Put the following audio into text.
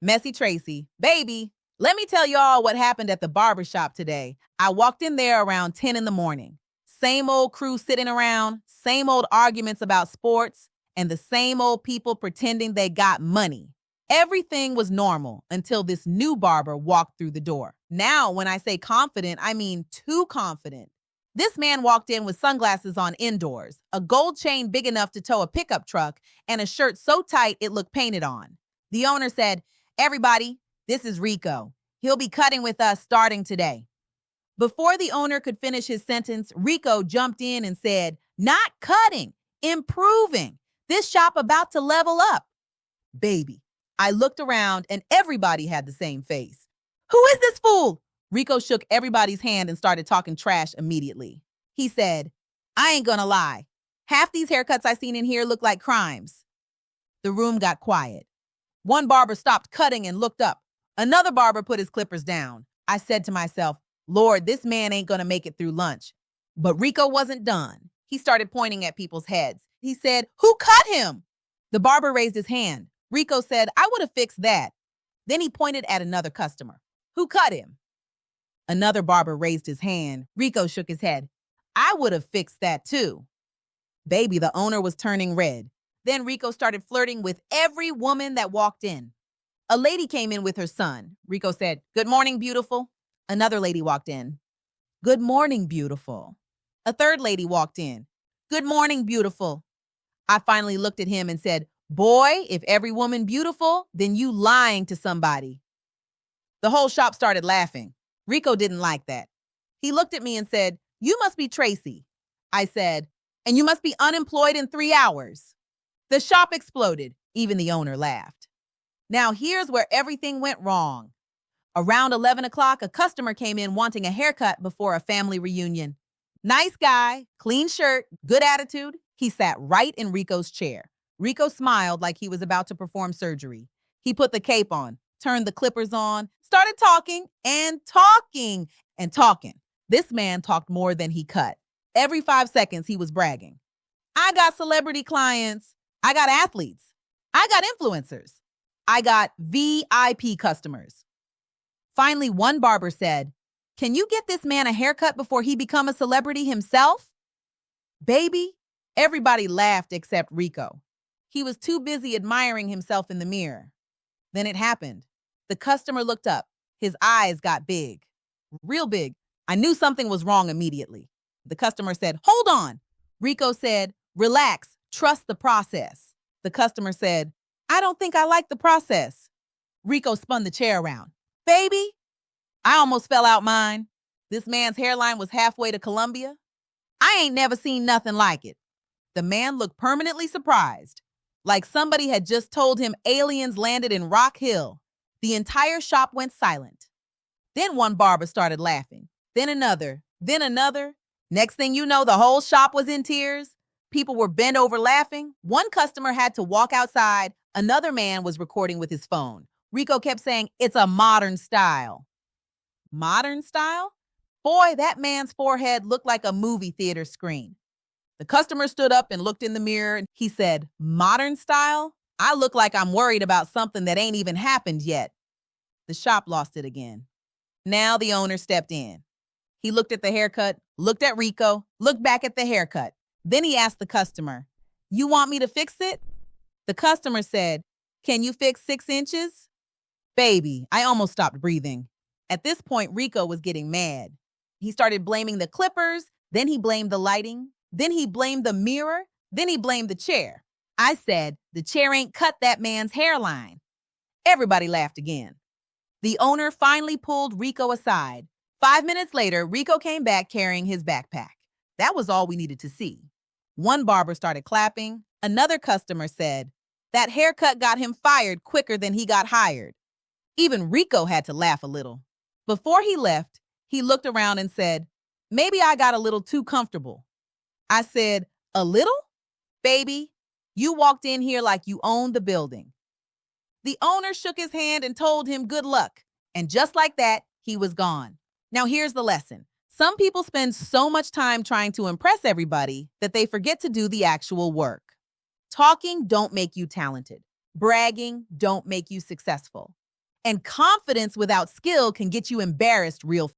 Messy Tracy. Baby, let me tell y'all what happened at the barbershop today. I walked in there around 10 in the morning. Same old crew sitting around, same old arguments about sports, and the same old people pretending they got money. Everything was normal until this new barber walked through the door. Now, when I say confident, I mean too confident. This man walked in with sunglasses on indoors, a gold chain big enough to tow a pickup truck, and a shirt so tight it looked painted on. The owner said, "Everybody, this is Reco. He'll be cutting with us starting today." Before the owner could finish his sentence, Reco jumped in and said, "Not cutting, improving. This shop about to level up." Baby, I looked around and everybody had the same face. "Who is this fool?" Reco shook everybody's hand and started talking trash immediately. He said, "I ain't gonna lie. Half these haircuts I seen in here look like crimes." The room got quiet. One barber stopped cutting and looked up. Another barber put his clippers down. I said to myself, Lord, this man ain't gonna make it through lunch. But Reco wasn't done. He started pointing at people's heads. He said, "Who cut him?" The barber raised his hand. Reco said, "I would have fixed that." Then he pointed at another customer. "Who cut him?" Another barber raised his hand. Reco shook his head. "I would have fixed that too." Baby, the owner was turning red. Then Reco started flirting with every woman that walked in. A lady came in with her son. Reco said, "Good morning, beautiful." Another lady walked in. "Good morning, beautiful." A third lady walked in. "Good morning, beautiful." I finally looked at him and said, "Boy, if every woman beautiful, then you lying to somebody." The whole shop started laughing. Reco didn't like that. He looked at me and said, "You must be Tracy." I said, "And you must be unemployed in 3 hours." The shop exploded. Even the owner laughed. Now here's where everything went wrong. Around 11 o'clock, a customer came in wanting a haircut before a family reunion. Nice guy, clean shirt, good attitude. He sat right in Reco's chair. Reco smiled like he was about to perform surgery. He put the cape on, turned the clippers on, started talking and talking and talking. This man talked more than he cut. Every 5 seconds, he was bragging. "I got celebrity clients. I got athletes. I got influencers. I got VIP customers." Finally, one barber said, "Can you get this man a haircut before he become a celebrity himself?" Baby, everybody laughed except Reco. He was too busy admiring himself in the mirror. Then it happened. The customer looked up. His eyes got big. Real big. I knew something was wrong immediately. The customer said, "Hold on." Reco said, "Relax, trust the process." The customer said, "I don't think I like the process." Reco spun the chair around. Baby, I almost fell out mine. This man's hairline was halfway to Colombia. I ain't never seen nothing like it. The man looked permanently surprised, like somebody had just told him aliens landed in Rock Hill. The entire shop went silent. Then one barber started laughing. Then another. Then another. Next thing you know, the whole shop was in tears. People were bent over laughing. One customer had to walk outside. Another man was recording with his phone. Reco kept saying, "It's a modern style." Modern style? Boy, that man's forehead looked like a movie theater screen. The customer stood up and looked in the mirror. And he said, "Modern style? I look like I'm worried about something that ain't even happened yet." The shop lost it again. Now the owner stepped in. He looked at the haircut, looked at Reco, looked back at the haircut. Then he asked the customer, "You want me to fix it?" The customer said, "Can you fix 6 inches?" Baby, I almost stopped breathing. At this point, Reco was getting mad. He started blaming the clippers, then he blamed the lighting, then he blamed the mirror, then he blamed the chair. I said, "The chair ain't cut that man's hairline." Everybody laughed again. The owner finally pulled Reco aside. 5 minutes later, Reco came back carrying his backpack. That was all we needed to see. One barber started clapping. Another customer said, "That haircut got him fired quicker than he got hired." Even Reco had to laugh a little. Before he left, he looked around and said, "Maybe I got a little too comfortable." I said, "A little? Baby, you walked in here like you owned the building." The owner shook his hand and told him good luck. And just like that, he was gone. Now here's the lesson. Some people spend so much time trying to impress everybody that they forget to do the actual work. Talking don't make you talented. Bragging don't make you successful. And confidence without skill can get you embarrassed real